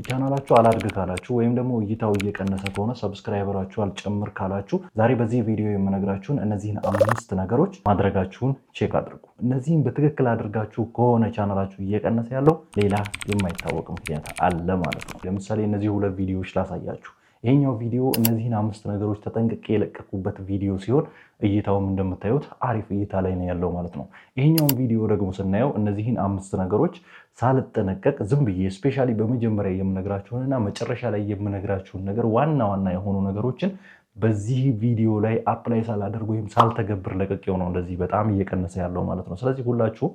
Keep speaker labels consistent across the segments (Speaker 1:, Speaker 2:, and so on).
Speaker 1: ቻናላችሁ አላድግ ካላችሁ ወይም ደግሞ እይታው እየቀነሰ ከሆነ ሰብስክራይበራችሁ አልጨምር ካላችሁ ዛሬ በዚህ ቪዲዮ የምነግራችሁን እነዚህን 5 ነገሮች ማድረጋችሁን ቼክ አድርጉ። እነዚህን በትክክል አድርጋችሁ ከሆነ ቻናላችሁ እየቀነሰ ያለው ሌላ የማይታወቅ ምክንያት አለ ማለት ነው። ለምሳሌ እነዚህ 2 ቪዲዮዎች ላሳያችሁ። ይሄኛው ቪዲዮ እነዚህን 5 ነገሮች ተጠንቅቄ የለቀቁበት ቪዲዮ ሲሆን እይታውም እንደምታዩት አሪፍ እይታ ላይ ነው ያለው ማለት ነው። ይሄኛውን ቪዲዮ ደግሞ ስናየው እነዚህን 5 ነገሮች ሳልጠነቀቅ ዝም ብዬ ስፔሻሊ በመጀመሪያ የምነግራችሁንና መጨረሻ ላይ የምነግራችሁን ነገር ዋና ዋና የሆኑ ነገሮችን በዚህ ቪዲዮ ላይ አፕላይ ሳላደርግ ወይም ሳልተገብር ለቀቄው ነው እንደዚህ በጣም እየቀነሰ ያለው ማለት ነው። ስለዚህ ሁላችሁ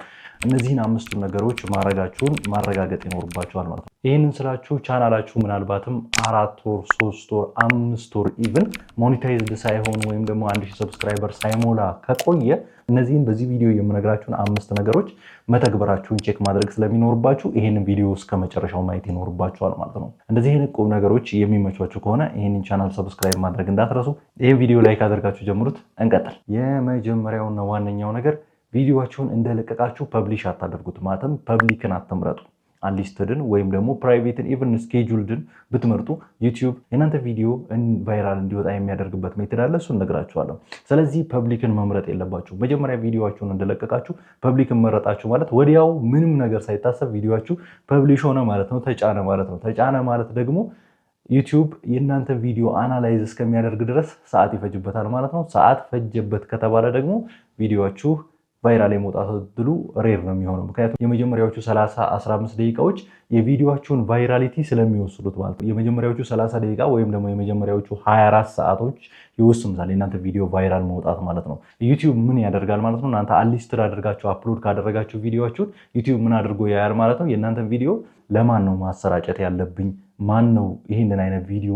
Speaker 1: እነዚህን 5 ነገሮች ማድረጋችሁን ማረጋገጥ ይኖርባችኋል ማለት ነው። ይህንን ስላችሁ ቻናላችሁ ምናልባትም 4 ወር 3 ወር 5 ወር ኢቭን ሞኔታይዝድ ሳይሆን ወይም ደግሞ 1000 ሰብስክራይበር ሳይሞላ ከቆየ እነዚህን በዚህ ቪዲዮ የምነግራችሁን 5 ነገሮች መተግበራችሁን ቼክ ማድረግ ስለሚኖርባችሁ ይህንን ቪዲዮ እስከ መጨረሻው ማየት ይኖርባችኋል ማለት ነው። እንደዚህ አይነት ቁም ነገሮች የሚመቿችሁ ከሆነ ይህንን ቻናል ሰብስክራይብ ማድረግ እንዳትረሱ። ይህን ቪዲዮ ላይክ አድርጋችሁ ጀምሩት። እንቀጥል። የመጀመሪያውና ዋነኛው ነገር ቪዲዮአችሁን እንደለቀቃችሁ ፐብሊሽ አታደርጉት። ማለትም ፐብሊክን አትምረጡ። አንሊስትድን ወይም ደግሞ ፕራይቬትን ኢቭን ስኬጁልድን ብትመርጡ ዩቲዩብ የእናንተ ቪዲዮ ቫይራል እንዲወጣ የሚያደርግበት ሜትድ አለ። እሱን እነግራችኋለሁ። ስለዚህ ፐብሊክን መምረጥ የለባችሁ። መጀመሪያ ቪዲዮአችሁን እንደለቀቃችሁ ፐብሊክን መረጣችሁ ማለት ወዲያው ምንም ነገር ሳይታሰብ ቪዲዮአችሁ ፐብሊሽ ሆነ ማለት ነው፣ ተጫነ ማለት ነው። ተጫነ ማለት ደግሞ ዩቲዩብ የእናንተ ቪዲዮ አናላይዝ እስከሚያደርግ ድረስ ሰዓት ይፈጅበታል ማለት ነው። ሰዓት ፈጀበት ከተባለ ደግሞ ቪዲዮአችሁ ቫይራል የመውጣት እድሉ ሬር ነው የሚሆነው። ምክንያቱም የመጀመሪያዎቹ 30-15 ደቂቃዎች የቪዲዮአችሁን ቫይራሊቲ ስለሚወስዱት ማለት ነው። የመጀመሪያዎቹ 30 ደቂቃ ወይም ደግሞ የመጀመሪያዎቹ 24 ሰዓቶች ይወስኑታል የእናንተ ቪዲዮ ቫይራል መውጣት ማለት ነው። ዩቲዩብ ምን ያደርጋል ማለት ነው? እናንተ አንሊስትድ አድርጋችሁ አፕሎድ ካደረጋችሁ ቪዲዮአችሁን ዩቲዩብ ምን አድርጎ ያያል ማለት ነው? የእናንተን ቪዲዮ ለማን ነው ማሰራጨት ያለብኝ? ማን ነው ይህንን አይነት ቪዲዮ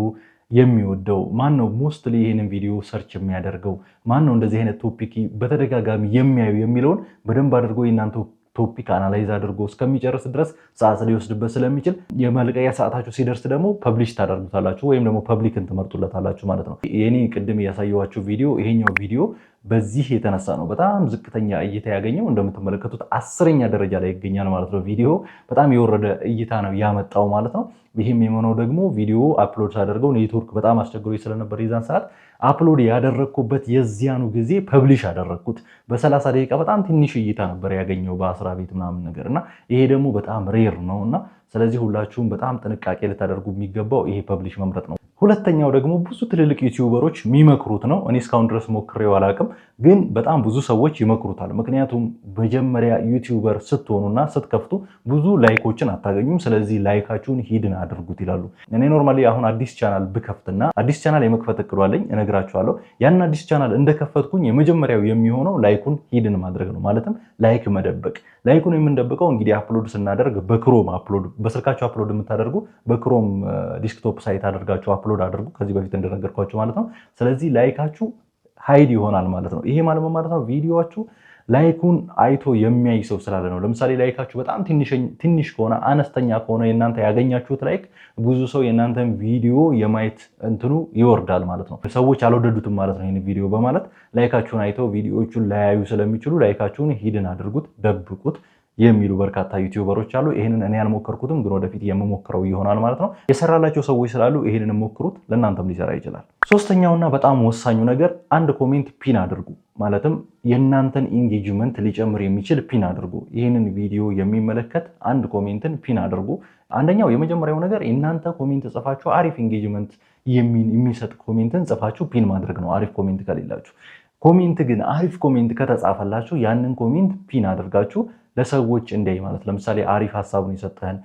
Speaker 1: የሚወደው? ማን ነው ሞስትሊ ይሄንን ቪዲዮ ሰርች የሚያደርገው? ማን ነው እንደዚህ አይነት ቶፒክ በተደጋጋሚ የሚያዩ የሚለውን በደንብ አድርጎ የእናንተ ቶፒክ አናላይዝ አድርጎ እስከሚጨርስ ድረስ ሰዓት ሊወስድበት ስለሚችል የመልቀቂያ ሰዓታችሁ ሲደርስ ደግሞ ፐብሊሽ ታደርጉታላችሁ ወይም ደግሞ ፐብሊክን ትመርጡለታላችሁ ማለት ነው። የኔ ቅድም ያሳየኋችሁ ቪዲዮ ይሄኛው ቪዲዮ በዚህ የተነሳ ነው በጣም ዝቅተኛ እይታ ያገኘው። እንደምትመለከቱት 10ኛ ደረጃ ላይ ይገኛል ማለት ነው። ቪዲዮ በጣም የወረደ እይታ ነው ያመጣው ማለት ነው። ይህም የሆነው ደግሞ ቪዲዮ አፕሎድ ሳደርገው ኔትወርክ በጣም አስቸግሮኝ ስለነበር የዛን ሰዓት አፕሎድ ያደረግኩበት የዚያኑ ጊዜ ፐብሊሽ አደረግኩት። በ30 ደቂቃ በጣም ትንሽ እይታ ነበር ያገኘው በ10 ቤት ምናምን ነገር እና ይሄ ደግሞ በጣም ሬር ነው እና ስለዚህ ሁላችሁም በጣም ጥንቃቄ ልታደርጉ የሚገባው ይሄ ፐብሊሽ መምረጥ ነው። ሁለተኛው ደግሞ ብዙ ትልልቅ ዩቲዩበሮች የሚመክሩት ነው። እኔ እስካሁን ድረስ ሞክሬው አላውቅም፣ ግን በጣም ብዙ ሰዎች ይመክሩታል። ምክንያቱም መጀመሪያ ዩቲዩበር ስትሆኑና ስትከፍቱ ብዙ ላይኮችን አታገኙም። ስለዚህ ላይካችሁን ሂድን አድርጉት ይላሉ። እኔ ኖርማሊ አሁን አዲስ ቻናል ብከፍትና አዲስ ቻናል የመክፈት እቅዱ አለኝ፣ እነግራችኋለሁ። ያንን አዲስ ቻናል እንደከፈትኩኝ የመጀመሪያው የሚሆነው ላይኩን ሂድን ማድረግ ነው። ማለትም ላይክ መደበቅ። ላይኩን የምንደብቀው እንግዲህ አፕሎድ ስናደርግ በክሮም አፕሎድ በስልካችሁ አፕሎድ የምታደርጉ በክሮም ዲስክቶፕ ሳይት አድርጋችሁ አፕሎድ አድርጉ፣ ከዚህ በፊት እንደነገርኳችሁ ማለት ነው። ስለዚህ ላይካችሁ ሃይድ ይሆናል ማለት ነው። ይሄ ማለት ነው ቪዲዮአችሁ ላይኩን አይቶ የሚያይ ሰው ስላለ ነው። ለምሳሌ ላይካችሁ በጣም ትንሽ ከሆነ አነስተኛ ከሆነ የእናንተ ያገኛችሁት ላይክ ብዙ ሰው የእናንተን ቪዲዮ የማየት እንትኑ ይወርዳል ማለት ነው። ሰዎች አልወደዱትም ማለት ነው ይህን ቪዲዮ በማለት ላይካችሁን አይተው ቪዲዮዎቹን ላያዩ ስለሚችሉ ላይካችሁን ሂድን አድርጉት፣ ደብቁት የሚሉ በርካታ ዩቲዩበሮች አሉ። ይሄንን እኔ አልሞከርኩትም፣ ግን ወደፊት የምሞክረው ይሆናል ማለት ነው። የሰራላቸው ሰዎች ስላሉ ይሄንን ሞክሩት፣ ለእናንተም ሊሰራ ይችላል። ሶስተኛውና በጣም ወሳኙ ነገር አንድ ኮሜንት ፒን አድርጉ። ማለትም የእናንተን ኢንጌጅመንት ሊጨምር የሚችል ፒን አድርጉ። ይህንን ቪዲዮ የሚመለከት አንድ ኮሜንትን ፒን አድርጉ። አንደኛው የመጀመሪያው ነገር እናንተ ኮሜንት ጽፋችሁ አሪፍ ኢንጌጅመንት የሚሰጥ ኮሜንትን ጽፋችሁ ፒን ማድረግ ነው፣ አሪፍ ኮሜንት ከሌላችሁ። ኮሜንት ግን አሪፍ ኮሜንት ከተጻፈላችሁ ያንን ኮሜንት ፒን አድርጋችሁ ለሰዎች እንዲያይ ማለት ለምሳሌ አሪፍ ሀሳቡን የሰጠህን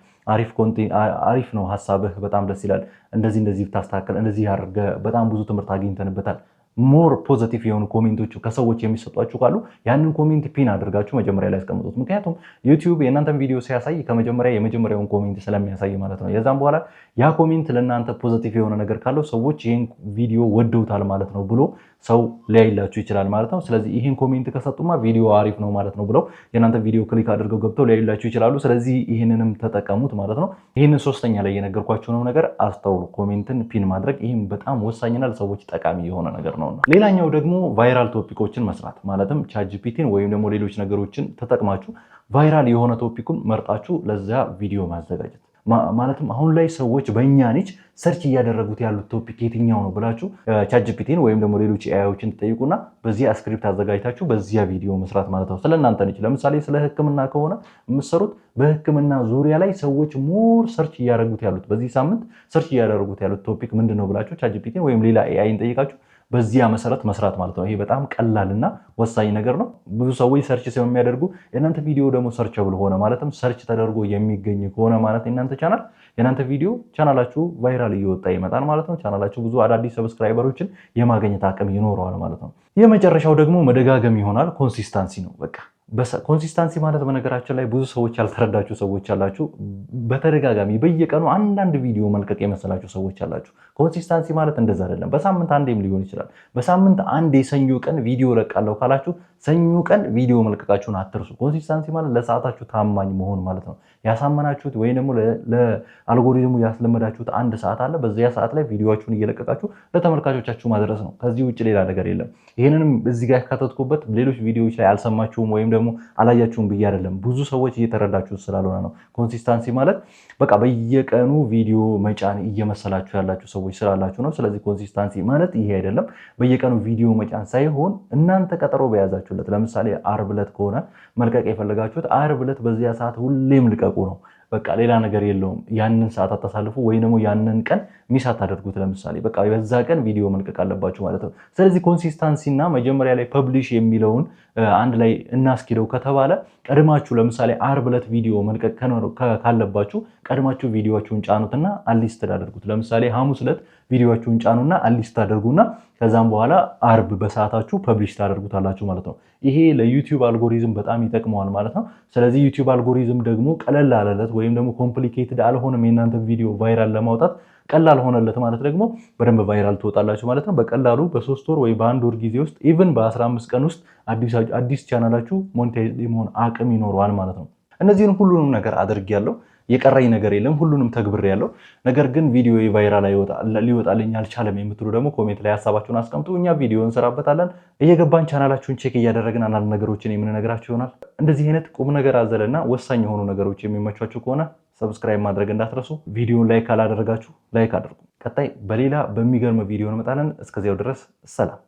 Speaker 1: አሪፍ ነው ሀሳብህ፣ በጣም ደስ ይላል፣ እንደዚህ ብታስተካከል፣ እንደዚህ አድርገህ በጣም ብዙ ትምህርት አግኝተንበታል፣ ሞር ፖዚቲቭ የሆኑ ኮሜንቶቹ ከሰዎች የሚሰጧችሁ ካሉ ያንን ኮሜንት ፒን አድርጋችሁ መጀመሪያ ላይ ያስቀምጡት። ምክንያቱም ዩቲዩብ የእናንተን ቪዲዮ ሲያሳይ ከመጀመሪያ የመጀመሪያውን ኮሜንት ስለሚያሳይ ማለት ነው። የዛም በኋላ ያ ኮሜንት ለእናንተ ፖዚቲቭ የሆነ ነገር ካለው ሰዎች ይህን ቪዲዮ ወደውታል ማለት ነው ብሎ ሰው ሊያይላችሁ ይችላል ማለት ነው። ስለዚህ ይህን ኮሜንት ከሰጡማ ቪዲዮ አሪፍ ነው ማለት ነው ብለው የእናንተ ቪዲዮ ክሊክ አድርገው ገብተው ሊያይላችሁ ይችላሉ። ስለዚህ ይህንንም ተጠቀሙት ማለት ነው። ይህንን ሶስተኛ ላይ የነገርኳችሁንም ነገር አስተውሉ። ኮሜንትን ፒን ማድረግ ይህም በጣም ወሳኝና ለሰዎች ጠቃሚ የሆነ ነገር ነው። ሌላኛው ደግሞ ቫይራል ቶፒኮችን መስራት ማለትም ቻትጂፒቲን ወይም ደግሞ ሌሎች ነገሮችን ተጠቅማችሁ ቫይራል የሆነ ቶፒኩን መርጣችሁ ለዛ ቪዲዮ ማዘጋጀት። ማለትም አሁን ላይ ሰዎች በእኛ ኒች ሰርች እያደረጉት ያሉት ቶፒክ የትኛው ነው ብላችሁ ቻትጂፒቲን ወይም ደግሞ ሌሎች ኤአይዎችን ትጠይቁና በዚያ ስክሪፕት አዘጋጅታችሁ በዚያ ቪዲዮ መስራት ማለት ነው። ስለእናንተ ኒች ለምሳሌ ስለ ሕክምና ከሆነ የምትሰሩት በሕክምና ዙሪያ ላይ ሰዎች ሞር ሰርች እያደረጉት ያሉት በዚህ ሳምንት ሰርች እያደረጉት ያሉት ቶፒክ ምንድን ነው ብላችሁ ቻትጂፒቲን ወይም ሌላ ኤአይን ጠይቃችሁ በዚያ መሰረት መስራት ማለት ነው። ይሄ በጣም ቀላልና ወሳኝ ነገር ነው። ብዙ ሰዎች ሰርች ስለሚያደርጉ የእናንተ ቪዲዮ ደግሞ ሰርችብል ሆነ ማለትም ሰርች ተደርጎ የሚገኝ ከሆነ ማለት የእናንተ ቪዲዮ ቻናላችሁ ቫይራል እየወጣ ይመጣል ማለት ነው። ቻናላችሁ ብዙ አዳዲስ ሰብስክራይበሮችን የማግኘት አቅም ይኖረዋል ማለት ነው። የመጨረሻው ደግሞ መደጋገም ይሆናል። ኮንሲስታንሲ ነው በቃ ኮንሲስታንሲ ማለት በነገራችን ላይ ብዙ ሰዎች ያልተረዳችሁ ሰዎች አላችሁ። በተደጋጋሚ በየቀኑ አንዳንድ ቪዲዮ መልቀቅ የመሰላችሁ ሰዎች አላችሁ። ኮንሲስታንሲ ማለት እንደዛ አይደለም። በሳምንት አንዴም ሊሆን ይችላል። በሳምንት አንዴ ሰኞ ቀን ቪዲዮ ለቃለሁ ካላችሁ ሰኞ ቀን ቪዲዮ መልቀቃችሁን አትርሱ። ኮንሲስታንሲ ማለት ለሰዓታችሁ ታማኝ መሆን ማለት ነው። ያሳመናችሁት ወይ ደግሞ ለአልጎሪዝሙ ያስለመዳችሁት አንድ ሰዓት አለ። በዚያ ሰዓት ላይ ቪዲዮችሁን እየለቀቃችሁ ለተመልካቾቻችሁ ማድረስ ነው። ከዚህ ውጭ ሌላ ነገር የለም። ይህንንም እዚህ ጋር ያካተትኩበት ሌሎች ቪዲዮዎች ላይ አልሰማችሁም ወይም ደግሞ አላያችሁም ብዬ አይደለም። ብዙ ሰዎች እየተረዳችሁት ስላልሆነ ነው። ኮንሲስታንሲ ማለት በቃ በየቀኑ ቪዲዮ መጫን እየመሰላችሁ ያላችሁ ሰዎች ስላላችሁ ነው። ስለዚህ ኮንሲስታንሲ ማለት ይሄ አይደለም። በየቀኑ ቪዲዮ መጫን ሳይሆን እናንተ ቀጠሮ በያዛችሁለት፣ ለምሳሌ ዓርብ ዕለት ከሆነ መልቀቅ የፈለጋችሁት ዓርብ ዕለት በዚያ ሰዓት ሁሌም ልቀቁ ነው። በቃ ሌላ ነገር የለውም። ያንን ሰዓት አታሳልፉ ወይ ደግሞ ያንን ቀን ሚስ አታደርጉት። ለምሳሌ በቃ በዛ ቀን ቪዲዮ መልቀቅ አለባችሁ ማለት ነው። ስለዚህ ኮንሲስታንሲ እና መጀመሪያ ላይ ፐብሊሽ የሚለውን አንድ ላይ እናስኪደው ከተባለ ቀድማችሁ ለምሳሌ ዓርብ ዕለት ቪዲዮ መልቀቅ ካለባችሁ ቀድማችሁ ቪዲዮችሁን ጫኑትና አንሊስትድ አድርጉት። ለምሳሌ ሐሙስ ዕለት ቪዲዮችሁን ጫኑና አንሊስት አድርጉና ከዛም በኋላ ዓርብ በሰዓታችሁ ፐብሊሽ ታደርጉታላችሁ ማለት ነው። ይሄ ለዩቲዩብ አልጎሪዝም በጣም ይጠቅመዋል ማለት ነው። ስለዚህ ዩቲዩብ አልጎሪዝም ደግሞ ቀለል አለለት ወይም ደግሞ ኮምፕሊኬትድ አልሆነም። የእናንተ ቪዲዮ ቫይራል ለማውጣት ቀላል ሆነለት ማለት ደግሞ በደንብ ቫይራል ትወጣላችሁ ማለት ነው። በቀላሉ በ3 ወር ወይ በ1 ወር ጊዜ ውስጥ ኢቭን በ15 ቀን ውስጥ አዲስ ቻናላችሁ ሞኔታይዝ የመሆን አቅም ይኖረዋል ማለት ነው። እነዚህን ሁሉንም ነገር አድርጌያለሁ። የቀረኝ ነገር የለም። ሁሉንም ተግብሬያለሁ። ነገር ግን ቪዲዮ ቫይራል ሊወጣልኝ አልቻለም የምትሉ ደግሞ ኮሜንት ላይ ሀሳባችሁን አስቀምጡ። እኛ ቪዲዮ እንሰራበታለን። እየገባን ቻናላችሁን ቼክ እያደረግን አንዳንድ ነገሮችን የምንነግራችሁ ይሆናል። እንደዚህ አይነት ቁም ነገር አዘልና ወሳኝ የሆኑ ነገሮች የሚመቿችሁ ከሆነ ሰብስክራይብ ማድረግ እንዳትረሱ። ቪዲዮን ላይክ ካላደረጋችሁ ላይክ አድርጉ። ቀጣይ በሌላ በሚገርም ቪዲዮ እንመጣለን። እስከዚያው ድረስ ሰላም።